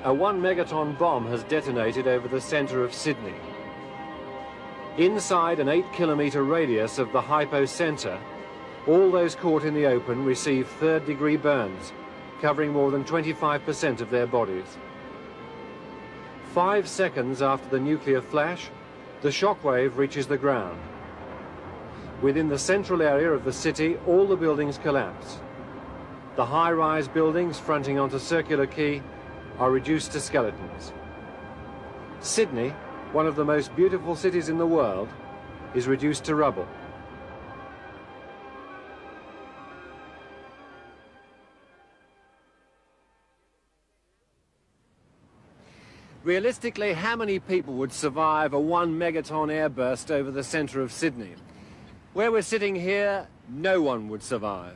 A 1 megaton bomb has detonated over the centre of Sydney. Inside an 8-kilometre radius of the hypocentre, all those caught in the open receive third-degree burns, covering more than 25% of their bodies. 5 seconds after the nuclear flash, the shockwave reaches the ground. Within the central area of the city, all the buildings collapse. The high-rise buildings fronting onto Circular Quay are reduced to skeletons. Sydney, one of the most beautiful cities in the world, is reduced to rubble. Realistically, how many people would survive a 1 megaton airburst over the centre of Sydney? Where we're sitting here, no one would survive.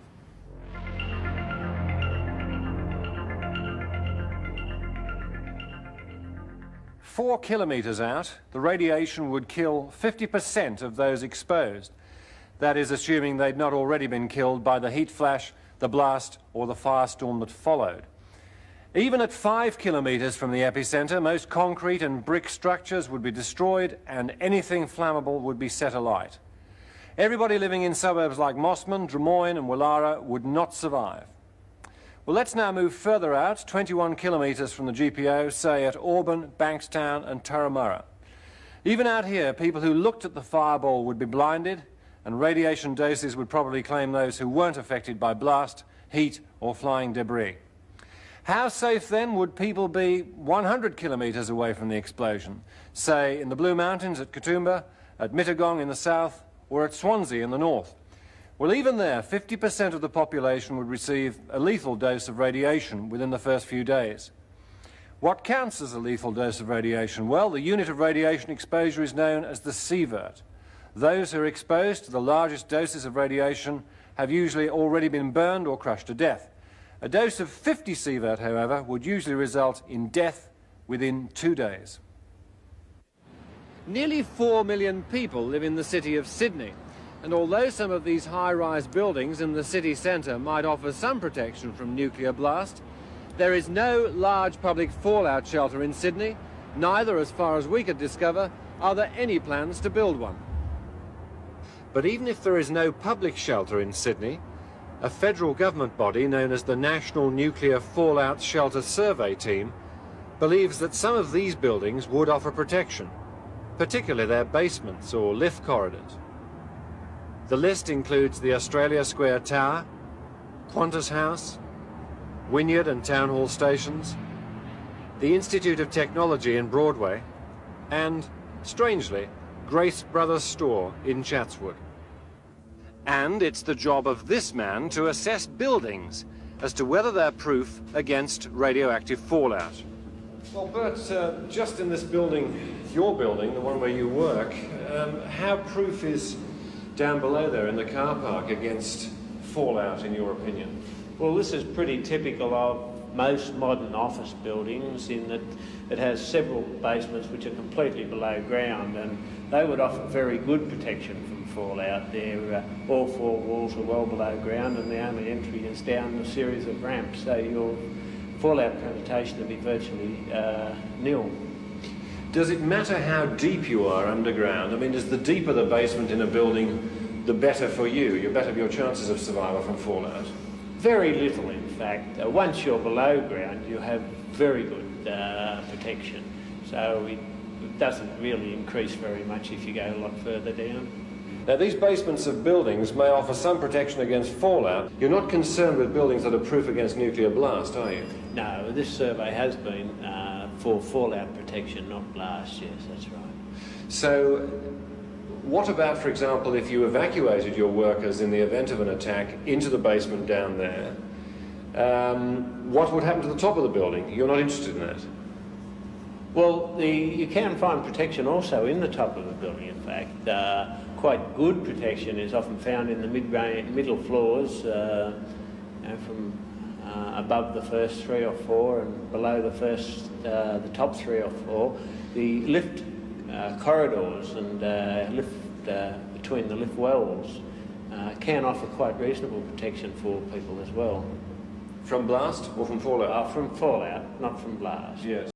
4 kilometres out, the radiation would kill 50% of those exposed. That is assuming they'd not already been killed by the heat flash, the blast, or the firestorm that followed. Even at 5 kilometres from the epicentre, most concrete and brick structures would be destroyed and anything flammable would be set alight. Everybody living in suburbs like Mosman, Drummoyne and Woollahra would not survive. Well, let's now move further out, 21 kilometres from the GPO, say at Auburn, Bankstown and Turramurra. Even out here, people who looked at the fireball would be blinded, and radiation doses would probably claim those who weren't affected by blast, heat or flying debris. How safe then would people be 100 kilometres away from the explosion, say in the Blue Mountains at Katoomba, at Mittagong in the south or at Swansea in the north? Well, even there, 50% of the population would receive a lethal dose of radiation within the first few days. What counts as a lethal dose of radiation? Well, the unit of radiation exposure is known as the sievert. Those who are exposed to the largest doses of radiation have usually already been burned or crushed to death. A dose of 50 sievert, however, would usually result in death within 2 days. Nearly 4 million people live in the city of Sydney. And although some of these high-rise buildings in the city centre might offer some protection from nuclear blast, there is no large public fallout shelter in Sydney, neither, as far as we could discover, are there any plans to build one. But even if there is no public shelter in Sydney, a federal government body known as the National Nuclear Fallout Shelter Survey Team believes that some of these buildings would offer protection, particularly their basements or lift corridors. The list includes the Australia Square Tower, Qantas House, Wynyard and Town Hall stations, the Institute of Technology in Broadway, and, strangely, Grace Bros Store in Chatswood. And it's the job of this man to assess buildings as to whether they're proof against radioactive fallout. Well, Bert, just in this building, your building, the one where you work, how proof is down below there in the car park against fallout, in your opinion? Well, this is pretty typical of most modern office buildings in that it has several basements which are completely below ground, and they would offer very good protection from fallout. All 4 walls are well below ground and the only entry is down a series of ramps, so your fallout penetration would be virtually nil. Does it matter how deep you are underground? I mean, does the deeper the basement in a building, the better for you? The better your chances of survival from fallout? Very little, in fact. Once you're below ground, you have very good protection. So it doesn't really increase very much if you go a lot further down. Now, these basements of buildings may offer some protection against fallout. You're not concerned with buildings that are proof against nuclear blast, are you? No, this survey has been for fallout protection, not blast, yes, that's right. So, what about, for example, if you evacuated your workers in the event of an attack into the basement down there? What would happen to the top of the building? You're not interested in that? Well, you can find protection also in the top of the building, in fact. Quite good protection is often found in the middle floors, from above the first 3 or 4 and below the top 3 or 4. The lift corridors and lift between the lift wells can offer quite reasonable protection for people as well. From blast or from fallout? From fallout, not from blast. Yes.